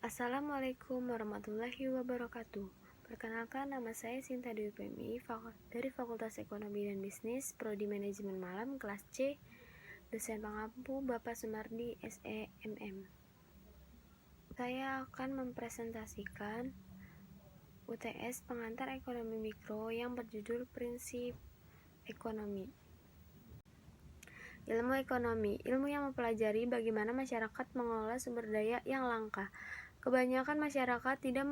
Assalamualaikum warahmatullahi wabarakatuh. Perkenalkan, nama saya Sinta Dewi Pemi dari Fakultas Ekonomi dan Bisnis, Prodi Manajemen Malam, kelas C, dosen pengampu Bapak Sumardi, SEMM. Saya akan mempresentasikan UTS pengantar ekonomi mikro yang berjudul Prinsip Ekonomi. Ilmu ekonomi, ilmu yang mempelajari bagaimana masyarakat mengelola sumber daya yang langka. Kebanyakan masyarakat tidak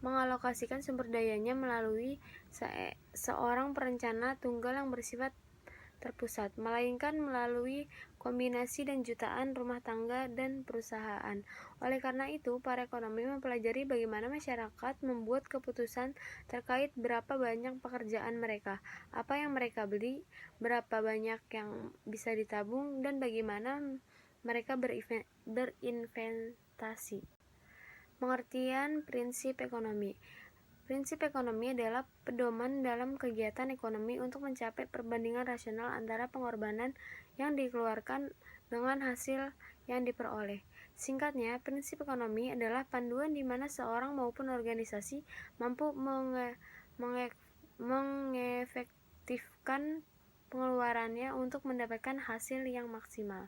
mengalokasikan sumber dayanya melalui seorang perencana tunggal yang bersifat terpusat, melainkan melalui kombinasi dan jutaan rumah tangga dan perusahaan. Oleh karena itu, para ekonomi mempelajari bagaimana masyarakat membuat keputusan terkait berapa banyak pekerjaan mereka, apa yang mereka beli, berapa banyak yang bisa ditabung, dan bagaimana mereka berinvestasi. Pengertian prinsip ekonomi. Prinsip ekonomi adalah pedoman dalam kegiatan ekonomi untuk mencapai perbandingan rasional antara pengorbanan yang dikeluarkan dengan hasil yang diperoleh. Singkatnya, prinsip ekonomi adalah panduan di mana seorang maupun organisasi mampu mengefektifkan pengeluarannya untuk mendapatkan hasil yang maksimal.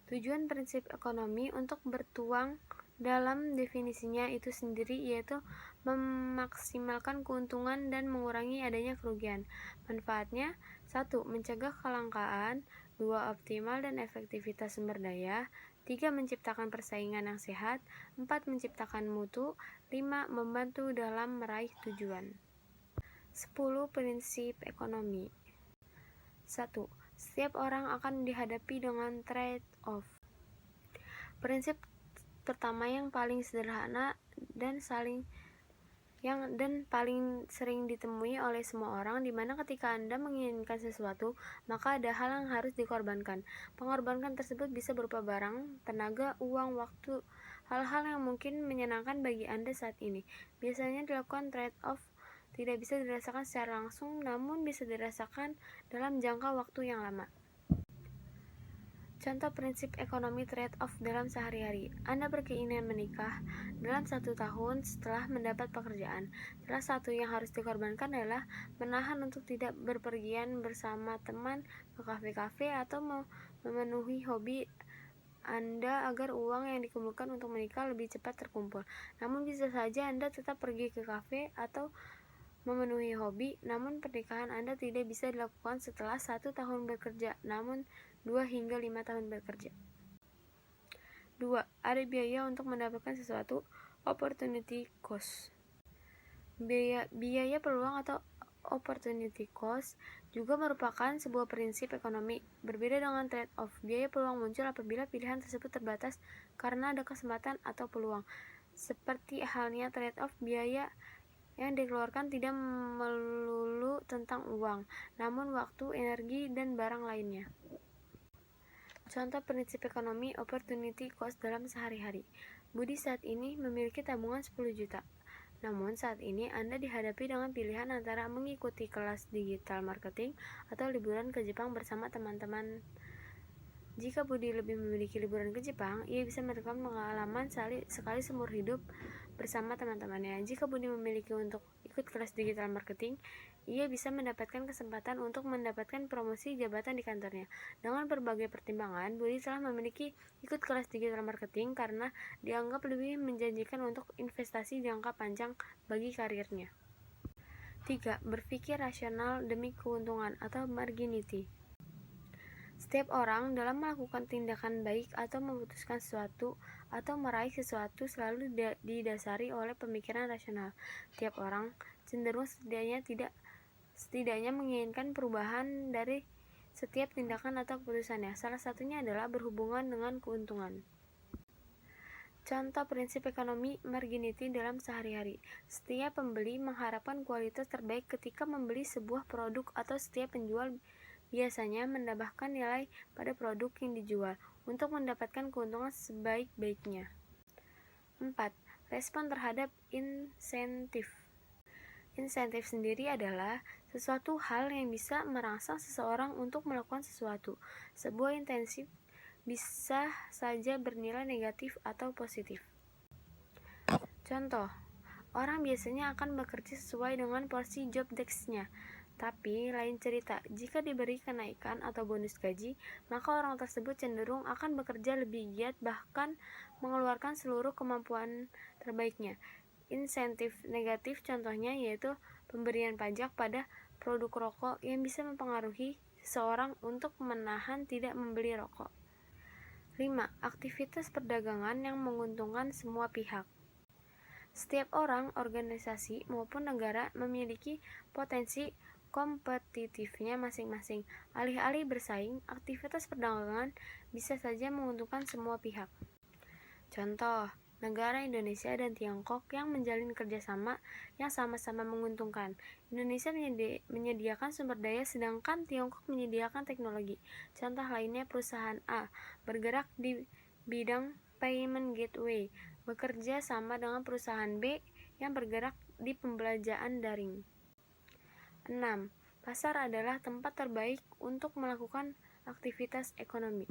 Tujuan prinsip ekonomi untuk bertuang dalam definisinya itu sendiri, yaitu memaksimalkan keuntungan dan mengurangi adanya kerugian. Manfaatnya: 1. Mencegah kelangkaan. 2. Optimal dan efektivitas sumber daya. 3. Menciptakan persaingan yang sehat. 4. Menciptakan mutu. 5. Membantu dalam meraih tujuan. 10. Prinsip ekonomi. 1. Setiap orang akan dihadapi dengan trade-off. Prinsip pertama yang paling sederhana dan paling sering ditemui oleh semua orang, di mana ketika Anda menginginkan sesuatu, maka ada hal yang harus dikorbankan. Pengorbanan tersebut bisa berupa barang, tenaga, uang, waktu, hal-hal yang mungkin menyenangkan bagi Anda saat ini. Biasanya dilakukan trade-off tidak bisa dirasakan secara langsung, namun bisa dirasakan dalam jangka waktu yang lama. Contoh prinsip ekonomi trade-off dalam sehari-hari. Anda berkeinginan menikah dalam 1 tahun setelah mendapat pekerjaan. Salah satu yang harus dikorbankan adalah menahan untuk tidak berpergian bersama teman ke kafe-kafe atau memenuhi hobi Anda agar uang yang dikumpulkan untuk menikah lebih cepat terkumpul. Namun bisa saja Anda tetap pergi ke kafe atau memenuhi hobi, namun pernikahan Anda tidak bisa dilakukan setelah 1 tahun bekerja, namun 2 hingga 5 tahun bekerja. 2. Ada biaya untuk mendapatkan sesuatu, opportunity cost. Biaya peluang atau opportunity cost juga merupakan sebuah prinsip ekonomi. Berbeda dengan trade-off, biaya peluang muncul apabila pilihan tersebut terbatas karena ada kesempatan atau peluang. Seperti halnya trade-off, biaya yang dikeluarkan tidak melulu tentang uang, namun waktu, energi, dan barang lainnya. Contoh prinsip ekonomi opportunity cost dalam sehari-hari. Budi saat ini memiliki tabungan 10 juta. Namun saat ini Anda dihadapi dengan pilihan antara mengikuti kelas digital marketing atau liburan ke Jepang bersama teman-teman. Jika Budi lebih memiliki liburan ke Jepang, ia bisa mendapatkan pengalaman sekali seumur hidup bersama teman-temannya. Jika Budi memiliki untuk ikut kelas digital marketing, ia bisa mendapatkan kesempatan untuk mendapatkan promosi jabatan di kantornya. Dengan berbagai pertimbangan, Budi telah memiliki ikut kelas digital marketing karena dianggap lebih menjanjikan untuk investasi jangka panjang bagi karirnya. 3. Berpikir rasional demi keuntungan atau marginality. Setiap orang dalam melakukan tindakan baik atau memutuskan sesuatu atau meraih sesuatu selalu didasari oleh pemikiran rasional. Tiap orang cenderung setidaknya menginginkan perubahan dari setiap tindakan atau keputusannya. Salah satunya adalah berhubungan dengan keuntungan. Contoh prinsip ekonomi marginality dalam sehari-hari. Setiap pembeli mengharapkan kualitas terbaik ketika membeli sebuah produk, atau setiap penjual biasanya menambahkan nilai pada produk yang dijual untuk mendapatkan keuntungan sebaik-baiknya. 4. Respon terhadap insentif. Insentif sendiri adalah sesuatu hal yang bisa merangsang seseorang untuk melakukan sesuatu. Sebuah bisa saja bernilai negatif atau positif. Contoh, orang biasanya akan bekerja sesuai dengan porsi job desk-nya. Tapi, lain cerita, jika diberi kenaikan atau bonus gaji, maka orang tersebut cenderung akan bekerja lebih giat bahkan mengeluarkan seluruh kemampuan terbaiknya. Insentif negatif contohnya yaitu pemberian pajak pada produk rokok yang bisa mempengaruhi seseorang untuk menahan tidak membeli rokok. 5. Aktivitas perdagangan yang menguntungkan semua pihak. Setiap orang, organisasi, maupun negara memiliki potensi kompetitifnya masing-masing. Alih-alih bersaing, aktivitas perdagangan bisa saja menguntungkan semua pihak. Contoh, negara Indonesia dan Tiongkok yang menjalin kerjasama yang sama-sama menguntungkan. Indonesia menyediakan sumber daya sedangkan Tiongkok menyediakan teknologi. Contoh lainnya, perusahaan A bergerak di bidang payment gateway, bekerja sama dengan perusahaan B yang bergerak di pembelanjaan daring. 6. Pasar adalah tempat terbaik untuk melakukan aktivitas ekonomi.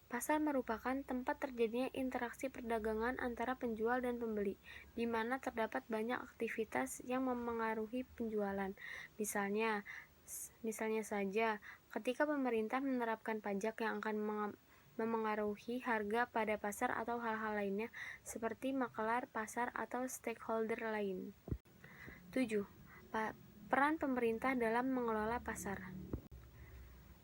Pasar merupakan tempat terjadinya interaksi perdagangan antara penjual dan pembeli, di mana terdapat banyak aktivitas yang memengaruhi penjualan. Misalnya saja, ketika pemerintah menerapkan pajak yang akan memengaruhi harga pada pasar atau hal-hal lainnya, seperti makelar pasar atau stakeholder lain. 7. Peran pemerintah dalam mengelola pasar.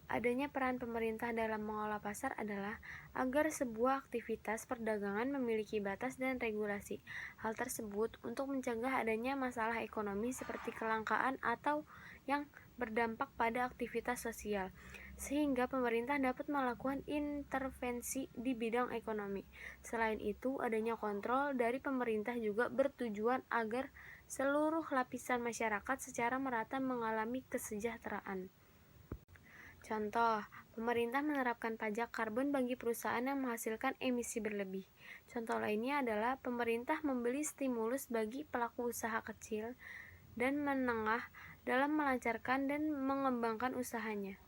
Adanya peran pemerintah dalam mengelola pasar adalah agar sebuah aktivitas perdagangan memiliki batas dan regulasi. Hal tersebut untuk mencegah adanya masalah ekonomi seperti kelangkaan atau yang berdampak pada aktivitas sosial, sehingga pemerintah dapat melakukan intervensi di bidang ekonomi. Selain itu, adanya kontrol dari pemerintah juga bertujuan agar seluruh lapisan masyarakat secara merata mengalami kesejahteraan. Contoh, pemerintah menerapkan pajak karbon bagi perusahaan yang menghasilkan emisi berlebih. Contoh lainnya adalah pemerintah membeli stimulus bagi pelaku usaha kecil dan menengah dalam melancarkan dan mengembangkan usahanya.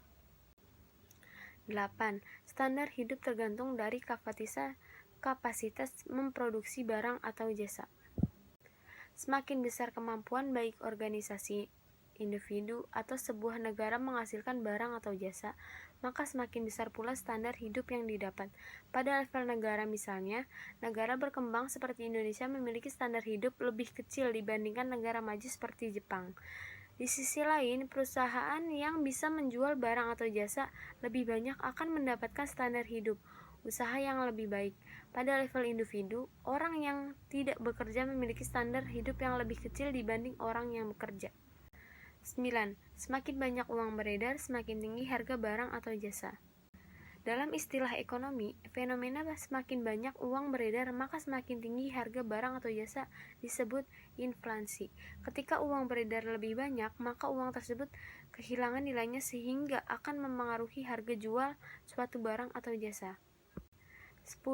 8. Standar hidup tergantung dari kapasitas memproduksi barang atau jasa. Semakin besar kemampuan baik organisasi, individu, atau sebuah negara menghasilkan barang atau jasa, maka semakin besar pula standar hidup yang didapat. Pada level negara misalnya, negara berkembang seperti Indonesia memiliki standar hidup lebih kecil dibandingkan negara maju seperti Jepang. Di sisi lain, perusahaan yang bisa menjual barang atau jasa lebih banyak akan mendapatkan standar hidup usaha yang lebih baik. Pada level individu, orang yang tidak bekerja memiliki standar hidup yang lebih kecil dibanding orang yang bekerja. 9. Semakin banyak uang beredar, semakin tinggi harga barang atau jasa. Dalam istilah ekonomi, fenomena semakin banyak uang beredar maka semakin tinggi harga barang atau jasa disebut inflasi. Ketika uang beredar lebih banyak, maka uang tersebut kehilangan nilainya sehingga akan memengaruhi harga jual suatu barang atau jasa. 10.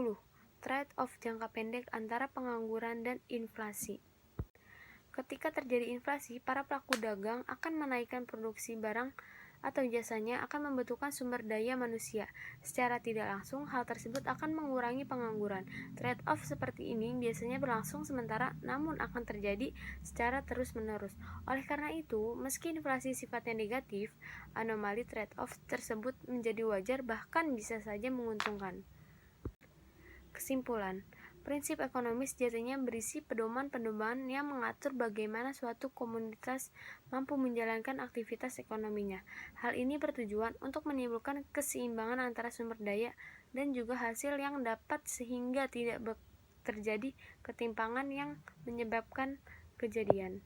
Trade-off jangka pendek antara pengangguran dan inflasi. Ketika terjadi inflasi, para pelaku dagang akan menaikkan produksi barang atau jasanya akan membutuhkan sumber daya manusia. Secara tidak langsung, hal tersebut akan mengurangi pengangguran. Trade-off seperti ini biasanya berlangsung sementara, namun akan terjadi secara terus-menerus. Oleh karena itu, meski inflasi sifatnya negatif, anomali trade-off tersebut menjadi wajar bahkan bisa saja menguntungkan. Kesimpulan, prinsip ekonomi sejatinya berisi pedoman-pedoman yang mengatur bagaimana suatu komunitas mampu menjalankan aktivitas ekonominya. Hal ini bertujuan untuk menimbulkan keseimbangan antara sumber daya dan juga hasil yang dapat sehingga tidak terjadi ketimpangan yang menyebabkan kejadian.